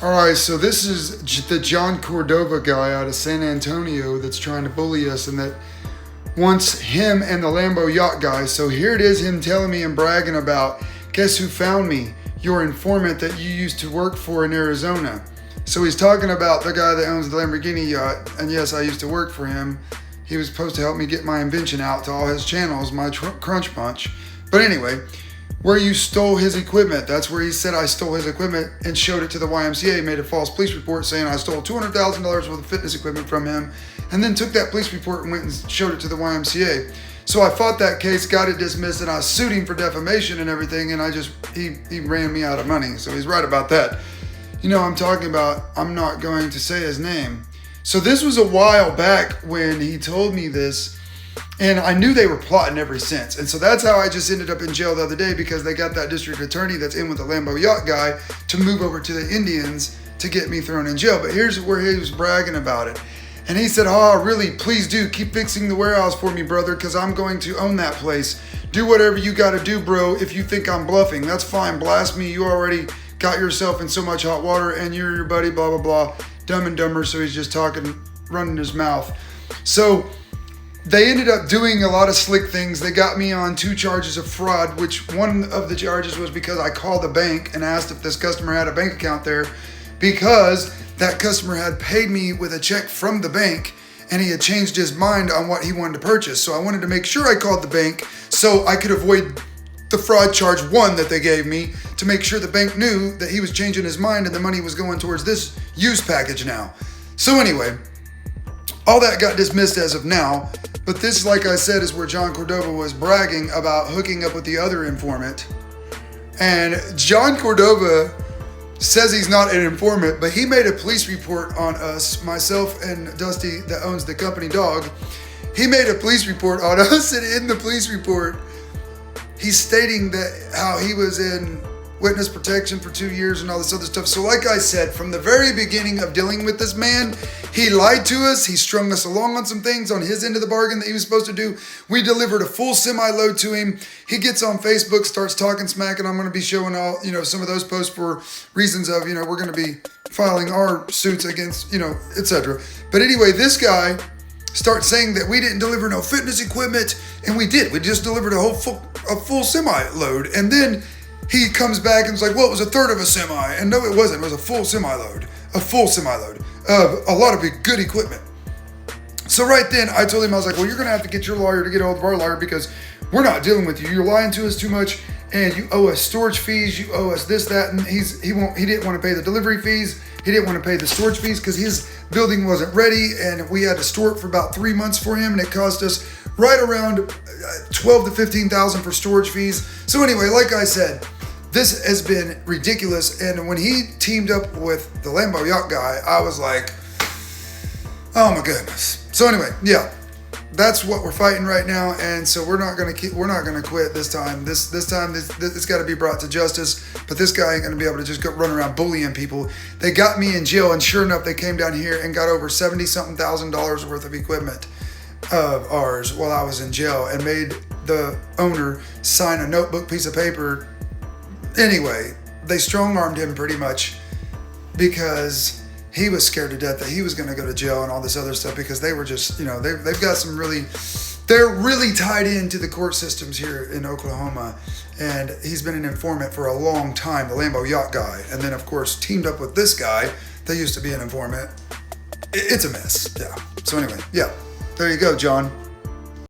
All right, so this is the John Cordova guy out of San Antonio that's trying to bully us and that wants him and the Lambo yacht guy. So here it is, him telling me and bragging about, guess who found me? Your informant that you used to work for in Arizona. So he's talking about the guy that owns the Lamborghini yacht, and yes, I used to work for him. He was supposed to help me get my invention out to all his channels, my Crunch Punch. But anyway, where you stole his equipment. That's where he said I stole his equipment and showed it to the YMCA, made a false police report saying I stole $200,000 worth of fitness equipment from him, and then took that police report and went and showed it to the YMCA. So I fought that case, got it dismissed, and I sued him for defamation and everything, and he ran me out of money. So he's right about that. You know, I'm talking about, I'm not going to say his name. So this was a while back when he told me this, and I knew they were plotting ever since. And so that's how I just ended up in jail the other day, because they got that district attorney that's in with the Lambo yacht guy to move over to the Indians to get me thrown in jail. But here's where he was bragging about it. And he said, oh, really, please do keep fixing the warehouse for me, brother, because I'm going to own that place. Do whatever you got to do, bro. If you think I'm bluffing, that's fine. Blast me. You already got yourself in so much hot water, and you're your buddy, blah, blah, blah. Dumb and Dumber. So he's just talking, running his mouth. So they ended up doing a lot of slick things. They got me on 2 charges of fraud, which one of the charges was because I called the bank and asked if this customer had a bank account there, because that customer had paid me with a check from the bank and he had changed his mind on what he wanted to purchase. So I wanted to make sure I called the bank so I could avoid the fraud charge 1 that they gave me, to make sure the bank knew that he was changing his mind and the money was going towards this use package now. So anyway, all that got dismissed as of now, but this, like I said, is where John Cordova was bragging about hooking up with the other informant. And John Cordova says he's not an informant, but he made a police report on us, myself and Dusty that owns the company dog. He made a police report on us, and in the police report, he's stating that how he was in witness protection for 2 years and all this other stuff. So like I said, from the very beginning of dealing with this man, he lied to us. He strung us along on some things on his end of the bargain that he was supposed to do. We delivered a full semi-load to him. He gets on Facebook, starts talking smack, and I'm going to be showing all, some of those posts for reasons of, we're going to be filing our suits against, etc. But anyway, this guy starts saying that we didn't deliver no fitness equipment, and we did. We just delivered a full semi-load, and then he comes back and is like, well, it was a third of a semi. And no, it wasn't. It was a full semi-load. A full semi-load of a lot of good equipment. So right then, I told him, I was like, well, you're going to have to get your lawyer to get a hold of our lawyer, because we're not dealing with you. You're lying to us too much, and you owe us storage fees. You owe us this, that, and he didn't want to pay the delivery fees. He didn't want to pay the storage fees because his building wasn't ready, and we had to store it for about 3 months for him, and it cost us right around $12,000 to $15,000 for storage fees. So anyway, like I said, this has been ridiculous. And when he teamed up with the Lambo yacht guy, I was like, oh my goodness. So anyway, yeah, that's what we're fighting right now. And so we're not gonna quit this time. This time it's got to be brought to justice. But this guy ain't gonna be able to just go run around bullying people. They got me in jail, and sure enough, they came down here and got over $70-something thousand worth of equipment of ours while I was in jail, and made the owner sign a notebook piece of paper. Anyway, they strong-armed him pretty much, because he was scared to death that he was going to go to jail and all this other stuff, because they were just, they've got some they're really tied into the court systems here in Oklahoma. And he's been an informant for a long time, the Lambo yacht guy. And then, of course, teamed up with this guy that used to be an informant. It's a mess. Yeah. So anyway, yeah, there you go, John.